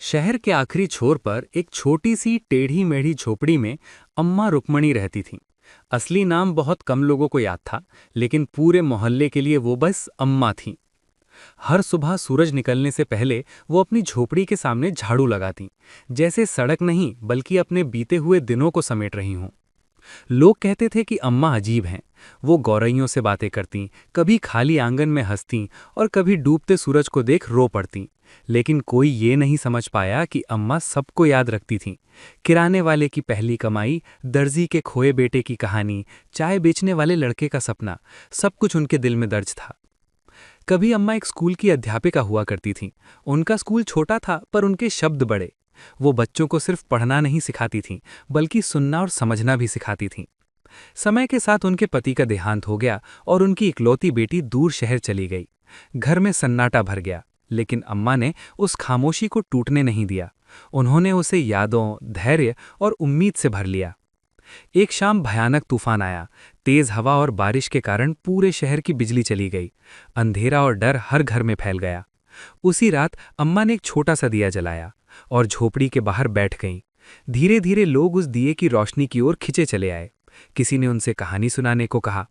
शहर के आखिरी छोर पर एक छोटी सी टेढ़ी मेढ़ी झोपड़ी में अम्मा रुक्मणी रहती थीं। असली नाम बहुत कम लोगों को याद था, लेकिन पूरे मोहल्ले के लिए वो बस अम्मा थीं। हर सुबह सूरज निकलने से पहले वो अपनी झोपड़ी के सामने झाड़ू लगातीं, जैसे सड़क नहीं बल्कि अपने बीते हुए दिनों को समेट रही हों। लोग कहते थे कि अम्मा अजीब हैं। वो गौरैयों से बातें करतीं, कभी खाली आंगन में हंसतीं और कभी डूबते सूरज को देख रो पड़तीं। लेकिन कोई ये नहीं समझ पाया कि अम्मा सबको याद रखती थीं। किराने वाले की पहली कमाई, दर्जी के खोए बेटे की कहानी, चाय बेचने वाले लड़के का सपना, सब कुछ उनके दिल में दर्ज था। कभी अम्मा एक स्कूल की अध्यापिका हुआ करती थीं। उनका स्कूल छोटा था पर उनके शब्द बड़े। वो बच्चों को सिर्फ पढ़ना नहीं सिखाती थीं, बल्कि सुनना और समझना भी सिखाती थीं। समय के साथ उनके पति का देहांत हो गया और उनकी इकलौती बेटी दूर शहर चली गई। घर में सन्नाटा भर गया, लेकिन अम्मा ने उस खामोशी को टूटने नहीं दिया। उन्होंने उसे यादों, धैर्य और उम्मीद से भर लिया। एक शाम भयानक तूफान आया। तेज हवा और बारिश के कारण पूरे शहर की बिजली चली गई। अंधेरा और डर हर घर में फैल गया। उसी रात अम्मा ने एक छोटा सा दिया जलाया और झोपड़ी के बाहर बैठ गईं। धीरे धीरे लोग उस दिए की रोशनी की ओर खिंचे चले आए। किसी ने उनसे कहानी सुनाने को कहा।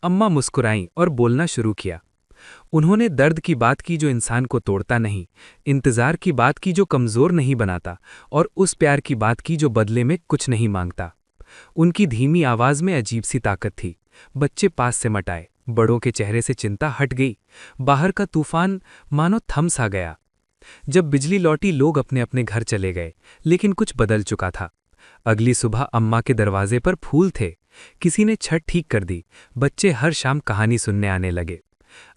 अम्मा मुस्कुराईं और बोलना शुरू किया। उन्होंने दर्द की बात की जो इंसान को तोड़ता नहीं, इंतजार की बात की जो कमजोर नहीं बनाता, और उस प्यार की बात की जो बदले में कुछ नहीं मांगता। उनकी धीमी आवाज में अजीब सी ताकत थी। बच्चे पास से मट आए, बड़ों के चेहरे से चिंता हट गई। बाहर का तूफान मानो थम सा गया। जब बिजली लौटी लोग अपने अपने घर चले गए, लेकिन कुछ बदल चुका था। अगली सुबह अम्मा के दरवाजे पर फूल थे। किसी ने छत ठीक कर दी। बच्चे हर शाम कहानी सुनने आने लगे।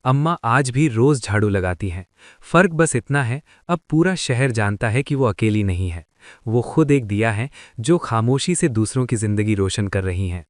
अम्मा आज भी रोज झाड़ू लगाती हैं। फर्क बस इतना है, अब पूरा शहर जानता है कि वो अकेली नहीं है। वो खुद एक दिया है जो खामोशी से दूसरों की जिंदगी रोशन कर रही हैं।